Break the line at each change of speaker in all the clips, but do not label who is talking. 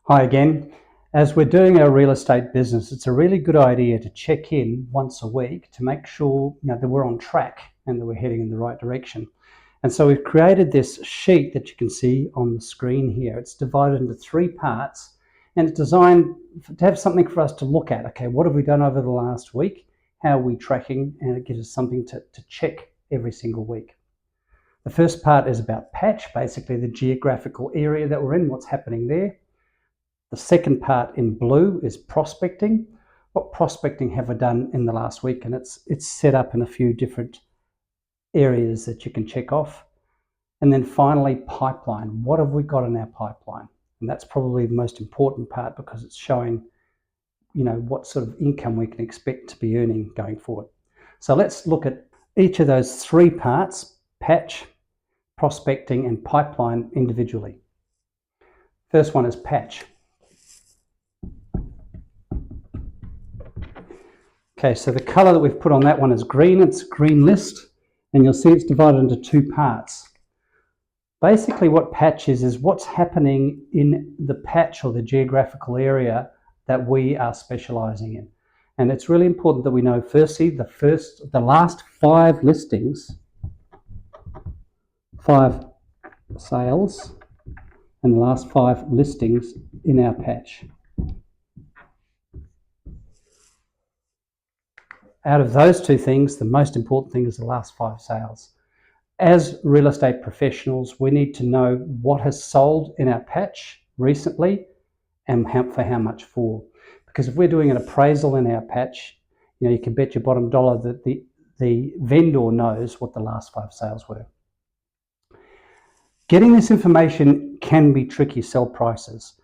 Hi again. As we're doing our real estate business, it's a really good idea to check in once a week to make sure that we're on track and that we're heading in the right direction. And so we've created this sheet that you can see on the screen here. It's divided into 3 parts and it's designed to have something for us to look at. Okay, what have we done over the last week? How are we tracking? And it gives us something to check every single week. The first part is about patch, basically the geographical area that we're in, what's happening there. The second part in blue is prospecting. What prospecting have we done in the last week? And it's set up in a few different areas that you can check off. And then finally, pipeline. What have we got in our pipeline? And that's probably the most important part because it's showing, what sort of income we can expect to be earning going forward. So let's look at each of those 3 parts, patch, prospecting, and pipeline individually. First one is patch. Okay, so the color that we've put on that one is green. It's a green list, and you'll see it's divided into 2 parts. Basically what patch is what's happening in the patch or the geographical area that we are specializing in. And it's really important that we know firstly the last 5 listings, 5 sales, and the last 5 listings in our patch. Out of those 2 things, the most important thing is the last 5 sales. As real estate professionals, we need to know what has sold in our patch recently and for how much for. Because if we're doing an appraisal in our patch, you can bet your bottom dollar that the vendor knows what the last 5 sales were. Getting this information can be tricky, sell prices.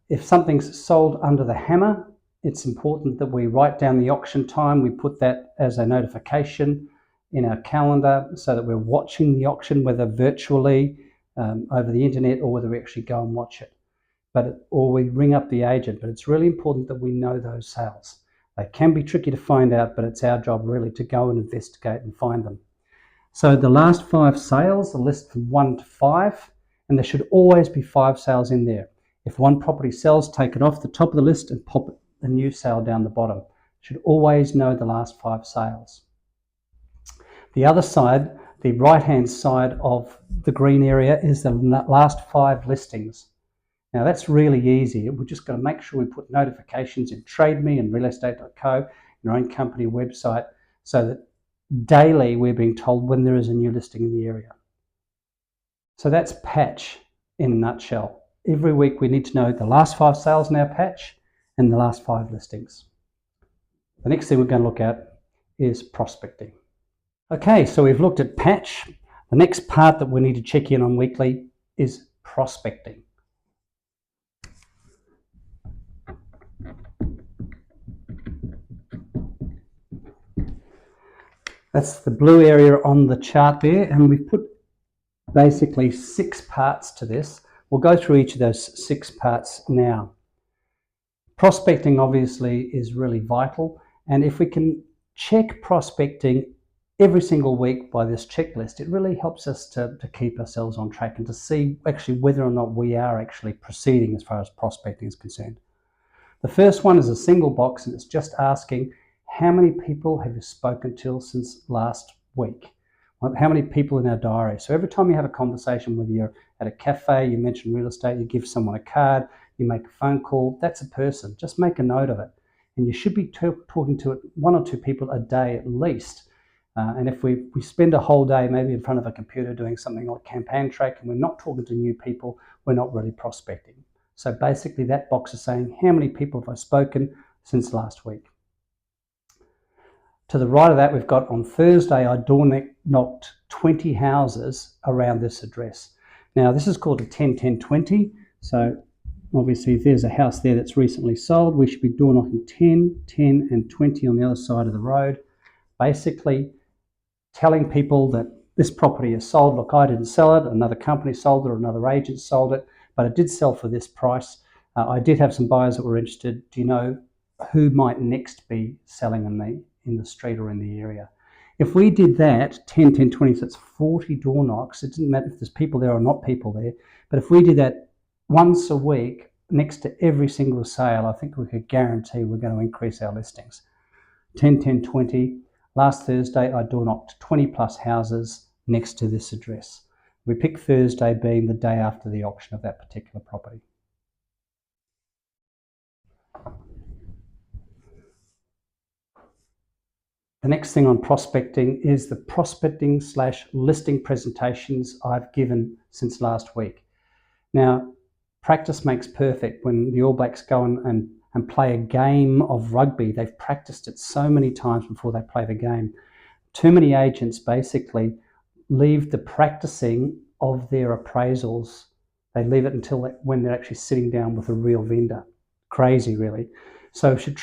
If something's sold under the hammer, it's important that we write down the auction time. We put that as a notification in our calendar so that we're watching the auction, whether virtually over the internet or whether we actually go and watch it. Or we ring up the agent, but it's really important that we know those sales. They can be tricky to find out, but it's our job really to go and investigate and find them. So the last 5 sales, the list from 1 to 5, and there should always be 5 sales in there. If one property sells, take it off the top of the list and pop a new sale down the bottom. Should always know the last 5 sales. The other side, the right-hand side of the green area, is the last 5 listings. Now that's really easy. We're just going to make sure we put notifications in TradeMe and realestate.co, your own company website, so that daily we're being told when there is a new listing in the area. So that's patch in a nutshell. Every week we need to know the last 5 sales in our patch and the last 5 listings. The next thing we're going to look at is prospecting. Okay, so we've looked at patch. The next part that we need to check in on weekly is prospecting. That's the blue area on the chart there, and we've put basically 6 parts to this. We'll go through each of those 6 parts now. Prospecting obviously is really vital, and if we can check prospecting every single week by this checklist, it really helps us to keep ourselves on track and to see actually whether or not we are actually proceeding as far as prospecting is concerned. The first one is a single box, and it's just asking how many people have you spoken to since last week? How many people in our diary? So every time you have a conversation, whether you're at a cafe, you mention real estate, you give someone a card, you make a phone call, that's a person. Just make a note of it. And you should be talking to 1 or 2 people a day at least. And if we spend a whole day maybe in front of a computer doing something like Campaign Track and we're not talking to new people, we're not really prospecting. So basically that box is saying how many people have I spoken since last week. To the right of that, we've got on Thursday, I door knocked 20 houses around this address. Now, this is called a 10-10-20. So obviously, if there's a house there that's recently sold, we should be door knocking 10, 10, and 20 on the other side of the road. Basically, telling people that this property is sold. Look, I didn't sell it. Another company sold it or another agent sold it, but it did sell for this price. I did have some buyers that were interested. Do you know who might next be selling in the street or in the area? If we did that 10, 10, 20, so it's 40 door knocks. It doesn't matter if there's people there or not people there, but if we did that once a week next to every single sale, I think we could guarantee we're going to increase our listings. 10, 10, 20. Last Thursday, I door knocked 20 plus houses next to this address. We picked Thursday being the day after the auction of that particular property. The next thing on prospecting is the prospecting / listing presentations I've given since last week. Now, practice makes perfect. When the All Blacks go and play a game of rugby, they've practiced it so many times before they play the game. Too many agents basically leave the practicing of their appraisals. They leave it until when they're actually sitting down with a real vendor. Crazy, really. So if you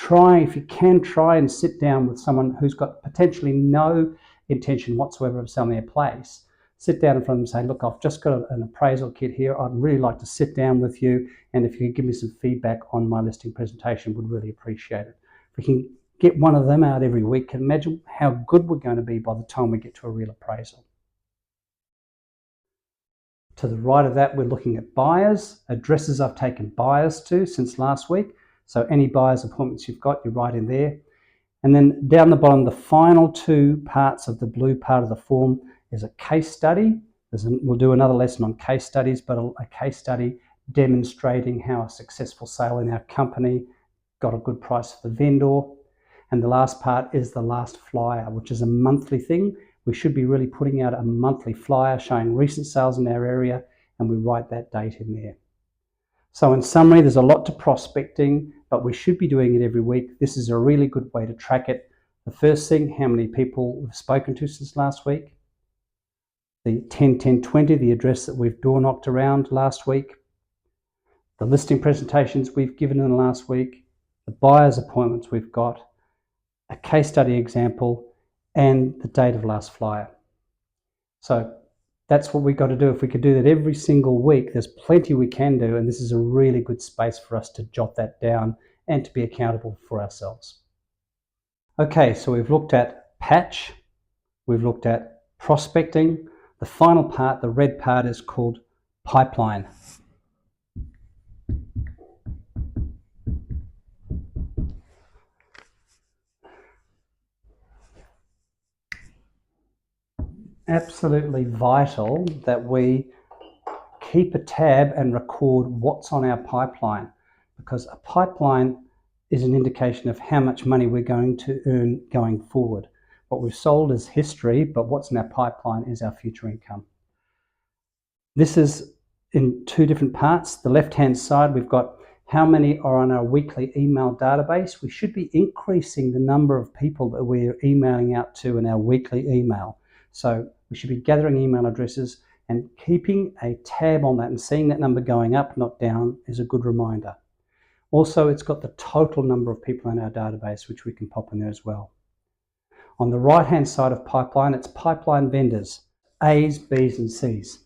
can try and sit down with someone who's got potentially no intention whatsoever of selling their place. Sit down in front of them and say, look, I've just got an appraisal kit here. I'd really like to sit down with you, and if you could give me some feedback on my listing presentation, would really appreciate it. If we can get one of them out every week, can imagine how good we're going to be by the time we get to a real appraisal. To the right of that, we're looking at buyers, addresses I've taken buyers to since last week. So any buyers appointments you've got, you're right in there. And then down the bottom, the final two parts of the blue part of the form is a case study. We'll do another lesson on case studies, but a case study demonstrating how a successful sale in our company got a good price for the vendor. And the last part is the last flyer, which is a monthly thing. We should be really putting out a monthly flyer showing recent sales in our area, and we write that date in there. So in summary, there's a lot to prospecting, but we should be doing it every week. This is a really good way to track it. The first thing, how many people we've spoken to since last week. The 10, 10, 20, the address that we've door knocked around last week. The listing presentations we've given in the last week. The buyer's appointments we've got. A case study example, and the date of last flyer. So that's what we've got to do. If we could do that every single week, there's plenty we can do, and this is a really good space for us to jot that down and to be accountable for ourselves. Okay, so we've looked at patch, we've looked at prospecting. The final part, the red part, is called pipeline. Absolutely vital that we keep a tab and record what's on our pipeline, because a pipeline is an indication of how much money we're going to earn going forward. What we've sold is history, but what's in our pipeline is our future income. This is in two different parts. The left-hand side, we've got how many are on our weekly email database. We should be increasing the number of people that we're emailing out to in our weekly email. So we should be gathering email addresses, and keeping a tab on that and seeing that number going up, not down, is a good reminder. Also, it's got the total number of people in our database, which we can pop in there as well. On the right-hand side of pipeline, it's pipeline vendors, A's, B's, and C's.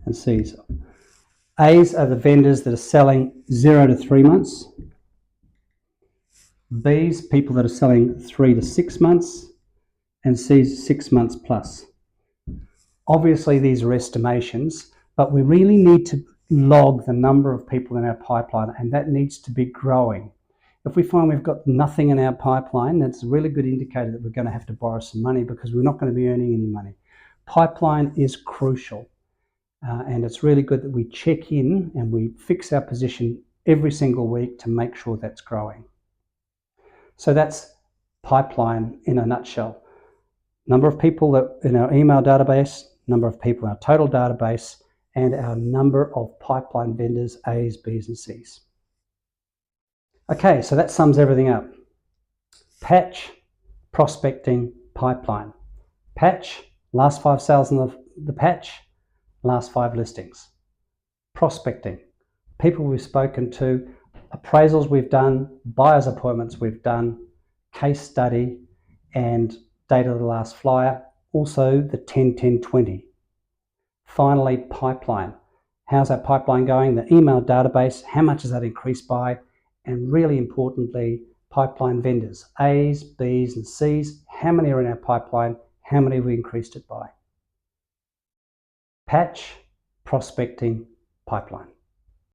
And C's. A's are the vendors that are selling 0 to 3 months. B's, people that are selling 3 to 6 months, and C's 6 months plus. Obviously, these are estimations, but we really need to log the number of people in our pipeline, and that needs to be growing. If we find we've got nothing in our pipeline, that's a really good indicator that we're going to have to borrow some money, because we're not going to be earning any money. Pipeline is crucial, and it's really good that we check in and we fix our position every single week to make sure that's growing. So that's pipeline in a nutshell. Number of people that in our email database, number of people in our total database, and our number of pipeline vendors, A's, B's, and C's. Okay, so that sums everything up. Patch, prospecting, pipeline. Patch, last 5 sales in the patch, last 5 listings. Prospecting, people we've spoken to, appraisals we've done, buyers appointments we've done, case study, and date of the last flyer, also the 10, 10, 20. Finally, pipeline. How's that pipeline going? The email database, how much has that increased by? And really importantly, pipeline vendors, A's, B's, and C's. How many are in our pipeline? How many have we increased it by? Patch, prospecting pipeline.